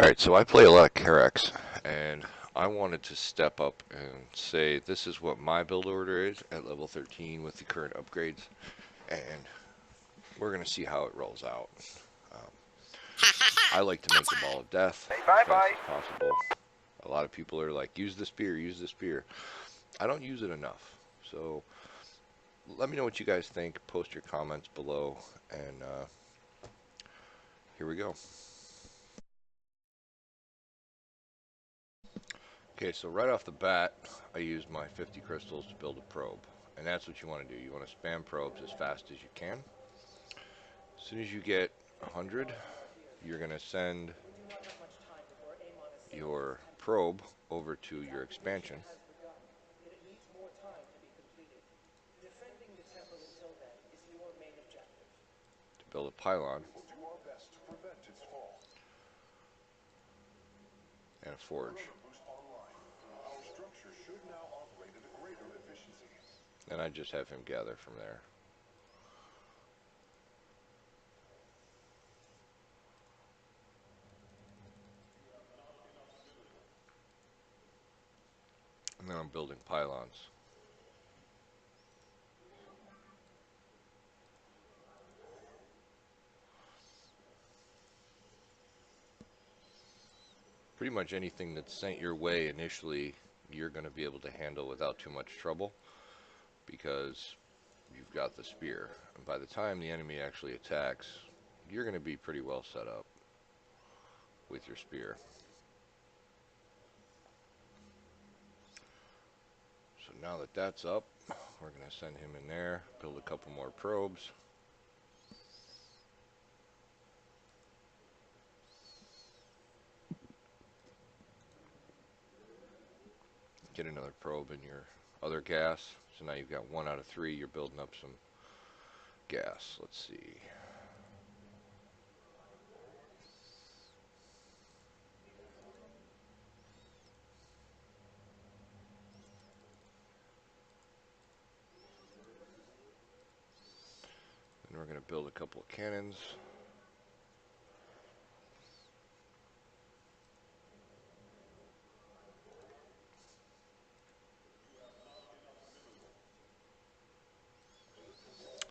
Alright, so I play a lot of Karax, and I wanted to step up and say this is what my build order is at level 13 with the current upgrades, and we're going to see how it rolls out. Um, I like to make the ball of death as fast as possible. A lot of people are like, use the spear, use the spear. I don't use it enough, so let me know what you guys think. Post your comments below, and here we go. Okay, so right off the bat, I used my 50 crystals to build a probe. And that's what you want to do. You want to spam probes as fast as you can. As soon as you get 100, you're going to send your probe over to your expansion to build a pylon and a forge. And I just have him gather from there. And then I'm building pylons. Pretty much anything that's sent your way initially, you're going to be able to handle without too much trouble because you've got the spear. And by the time the enemy actually attacks, you're going to be pretty well set up with your spear. So now that that's up, we're going to send him in there, build a couple more probes. Get another probe in your other gas. So now you've got 1 out of 3. You're building up some gas. Let's see. And we're going to build a couple of cannons.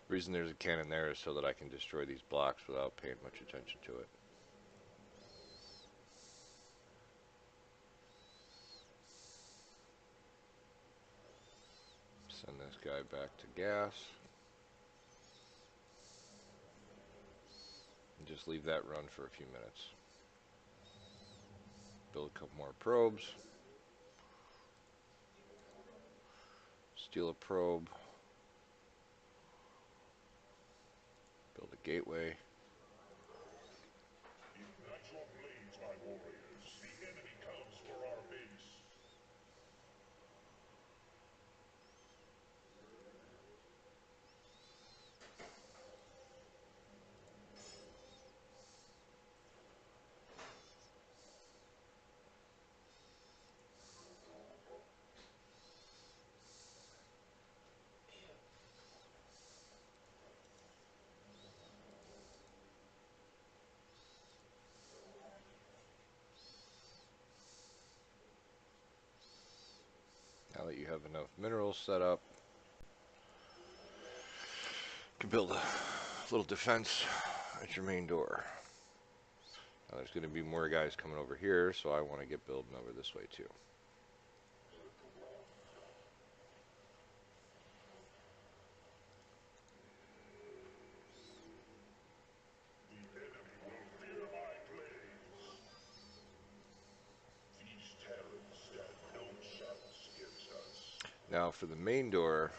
The reason there's a cannon there is so that I can destroy these blocks without paying much attention to it. Send this guy back to gas. And just leave that run for a few minutes. Build a couple more probes. Steal a probe. Build a gateway. Now that you have enough minerals set up, you can build a little defense at your main door. Now there's going to be more guys coming over here, so I want to get building over this way too. Now for the main door,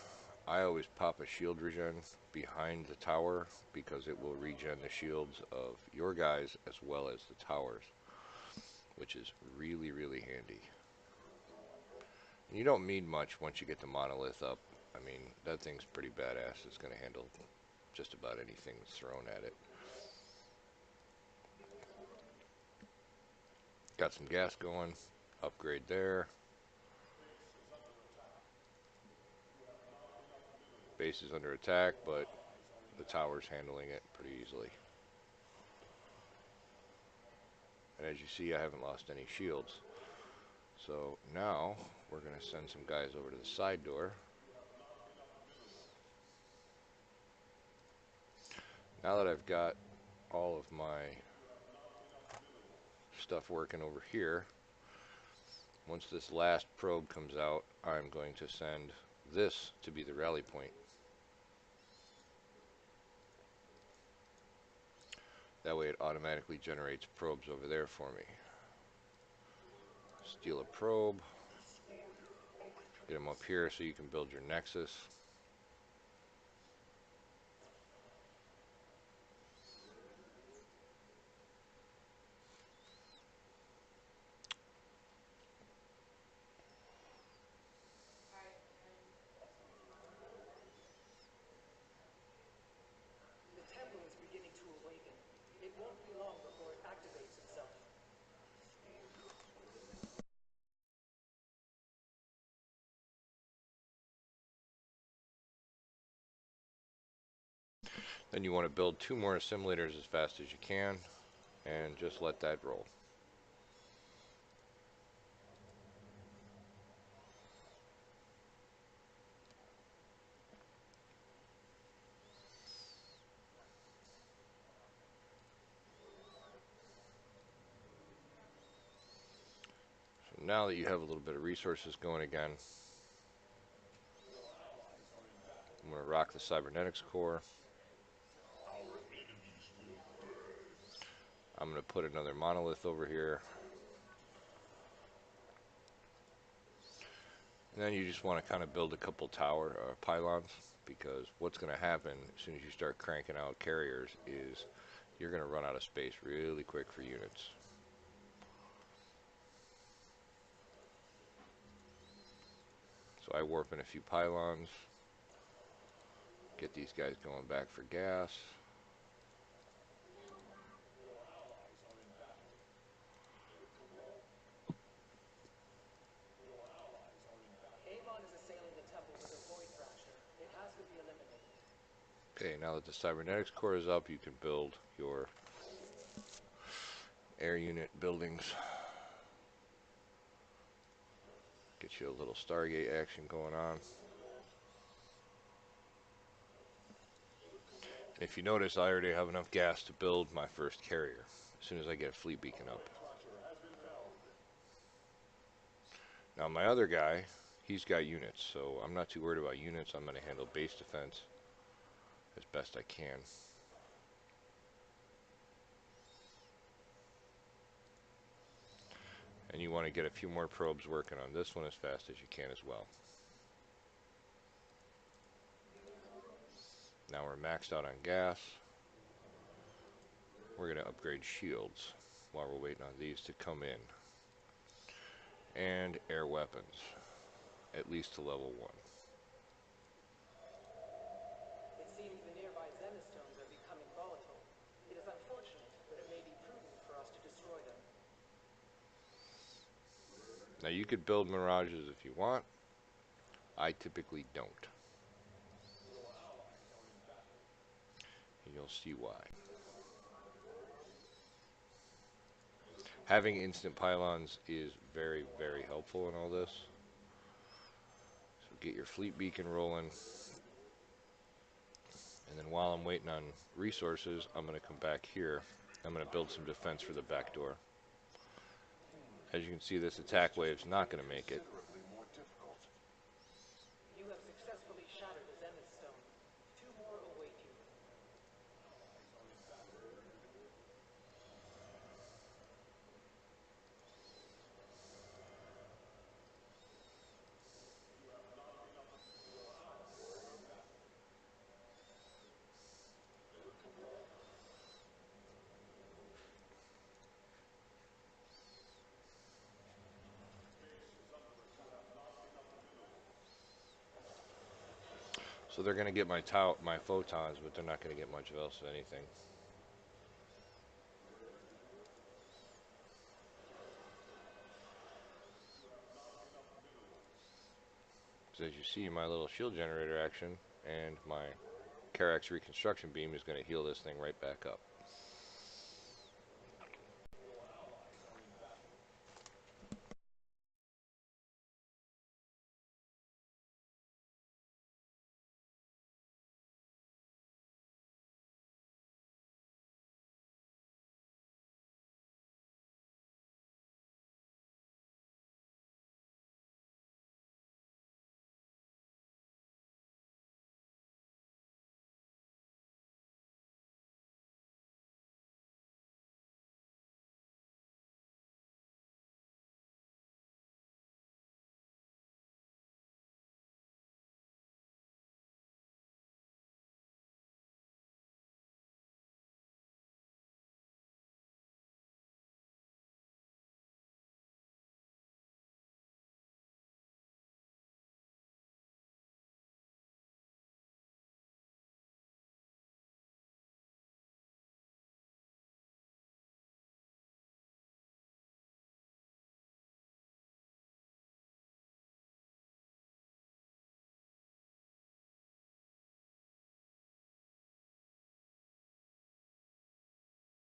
I always pop a shield regen behind the tower because it will regen the shields of your guys as well as the towers, which is really, really handy. And you don't need much once you get the monolith up. I mean, that thing's pretty badass. It's going to handle just about anything that's thrown at it. Got some gas going. Upgrade there. Base is under attack, but the tower's handling it pretty easily. And as you see, I haven't lost any shields. So now we're going to send some guys over to the side door. Now that I've got all of my stuff working over here, once this last probe comes out, I'm going to send this to be the rally point. That way it automatically generates probes over there for me. Steal a probe, get them up here so you can build your nexus. Then you want to build 2 more assimilators as fast as you can and just let that roll. So now that you have a little bit of resources going again, I'm going to rock the cybernetics core. I'm going to put another monolith over here. And then you just want to kind of build a couple pylons, because what's going to happen as soon as you start cranking out carriers is you're going to run out of space really quick for units. So I warp in a few pylons, get these guys going back for gas. Okay, now that the cybernetics core is up, you can build your air unit buildings. Get you a little Stargate action going on. And if you notice, I already have enough gas to build my first carrier as soon as I get a fleet beacon up. Now my other guy, he's got units, so I'm not too worried about units. I'm going to handle base defense as best I can. And you want to get a few more probes working on this one as fast as you can as well. Now we're maxed out on gas. We're going to upgrade shields while we're waiting on these to come in. And air weapons, at least to level 1. It seems the nearby Zemistones are becoming volatile. It is unfortunate, but it may be prudent for us to destroy them. Now you could build mirages if you want. I typically don't. And you'll see why. Having instant pylons is very, very helpful in all this. So get your fleet beacon rolling. And then while I'm waiting on resources, I'm going to come back here. I'm going to build some defense for the back door. As you can see, this attack wave's not going to make it. You have successfully shattered the Zenith Stone. 2 more await you. So they're going to get my photons, but they're not going to get much else of anything. So as you see, my little shield generator action and my Karax reconstruction beam is going to heal this thing right back up.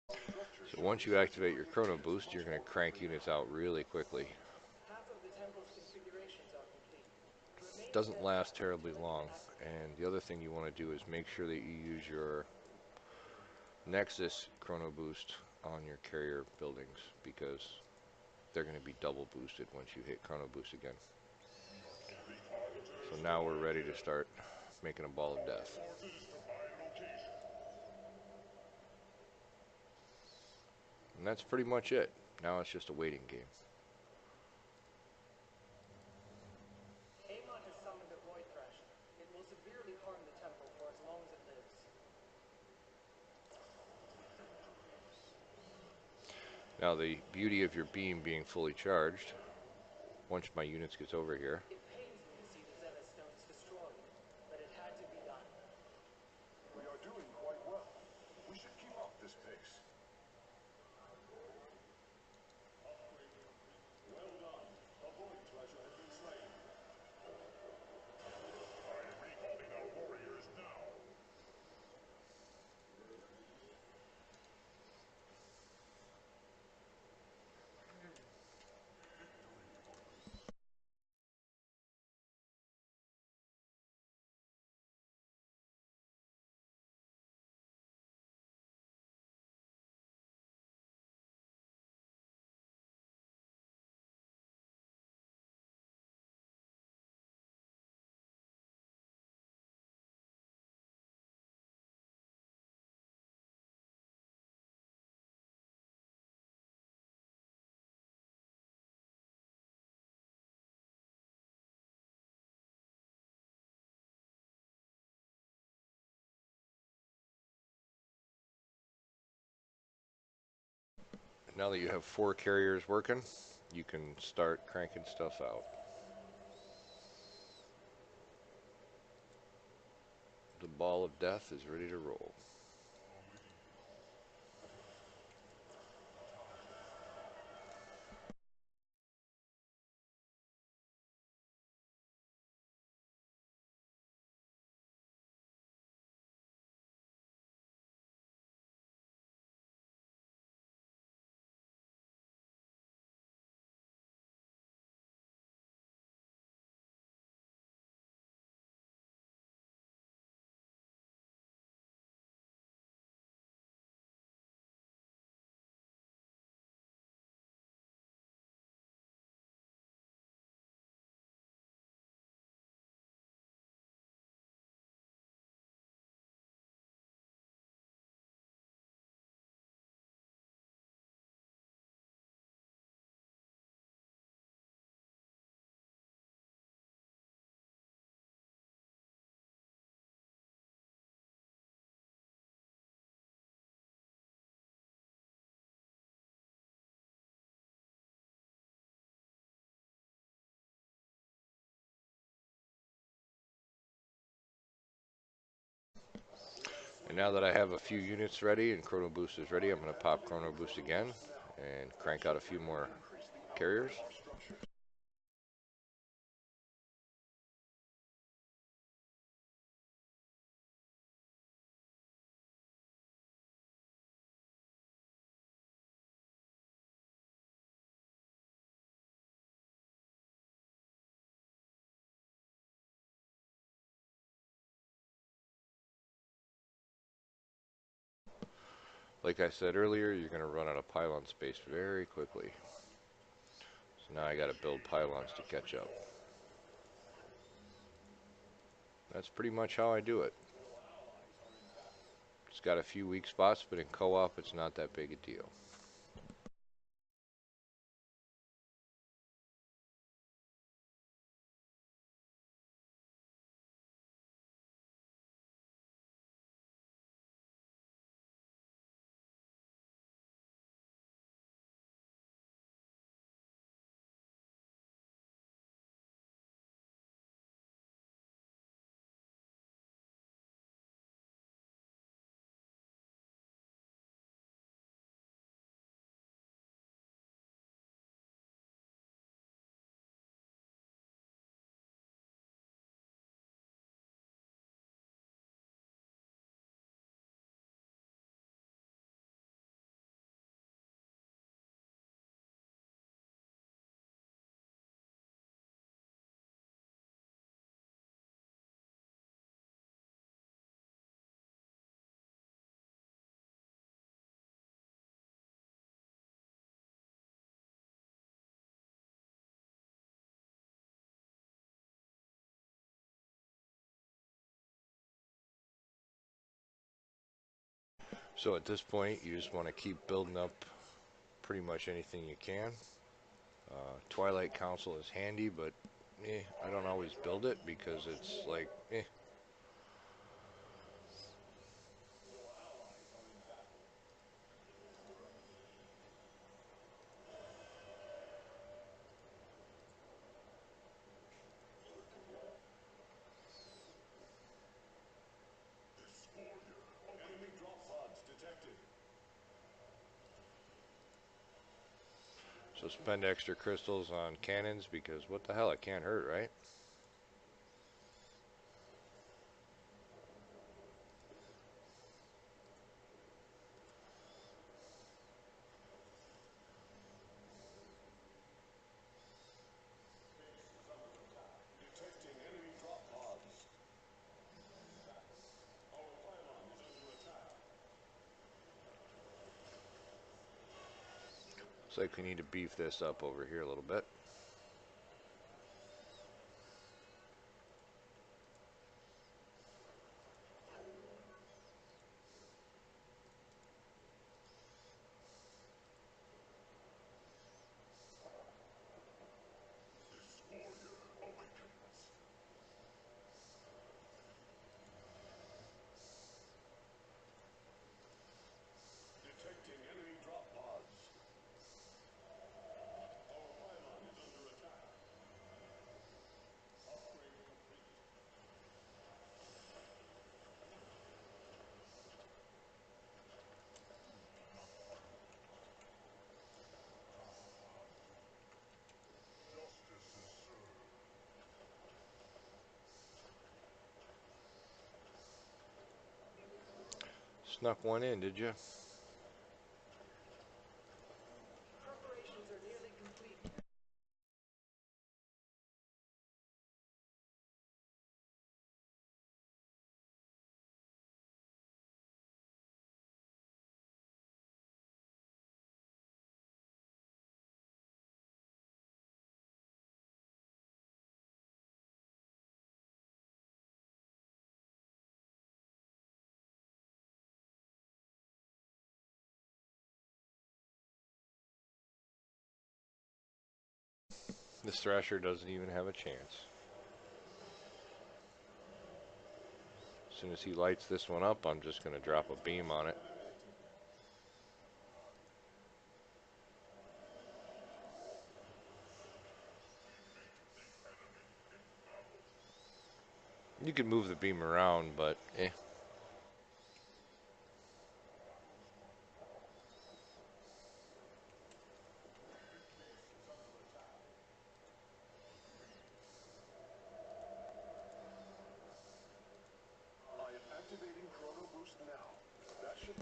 So once you activate your chrono boost, you're going to crank units out really quickly. Half of the temple's configurations are complete. The remaining Doesn't steps last have to be terribly long. activated. And the other thing you want to do is make sure that you use your Nexus chrono boost on your carrier buildings, because they're going to be double boosted once you hit chrono boost again. So now we're ready to start making a ball of death. And that's pretty much it. Now it's just a waiting game. Amon has summoned a void thresh. It will severely harm the temple for as long as it lives. Now the beauty of your beam being fully charged, once my units gets over here, It pains me to see the Zenith stones destroyed, but it had to be done. We are doing quite well. We should keep up this pace. Well done. A void treasure has been slain. I am recalling our warriors now. now that you have 4 carriers working, you can start cranking stuff out. The ball of death is ready to roll. And now that I have a few units ready and chrono boost is ready, I'm going to pop chrono boost again and crank out a few more carriers. Like I said earlier, you're going to run out of pylon space very quickly. So now I got to build pylons to catch up. That's pretty much how I do it. It's got a few weak spots, but in co-op it's not that big a deal. So at this point, you just want to keep building up pretty much anything you can. Twilight Council is handy, but I don't always build it because it's like, Enemy drop pods detected. So spend extra crystals on cannons because what the hell, it can't hurt, right? Detecting enemy drop pods. Our pylon is under attack. Looks like we need to beef this up over here a little bit. Detecting enemy drop pods. Our pylon is under attack. Upgrade complete. Justice is served. Snuck one in, did you? Preparations are nearly complete. This Thrasher doesn't even have a chance. As soon as he lights this one up, I'm just going to drop a beam on it. You could move the beam around, but I am activating Chrono Boost now. That should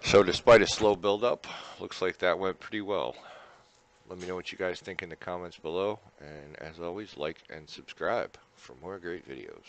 So despite a slow build-up, looks like that went pretty well. Let me know what you guys think in the comments below, and as always, like and subscribe for more great videos.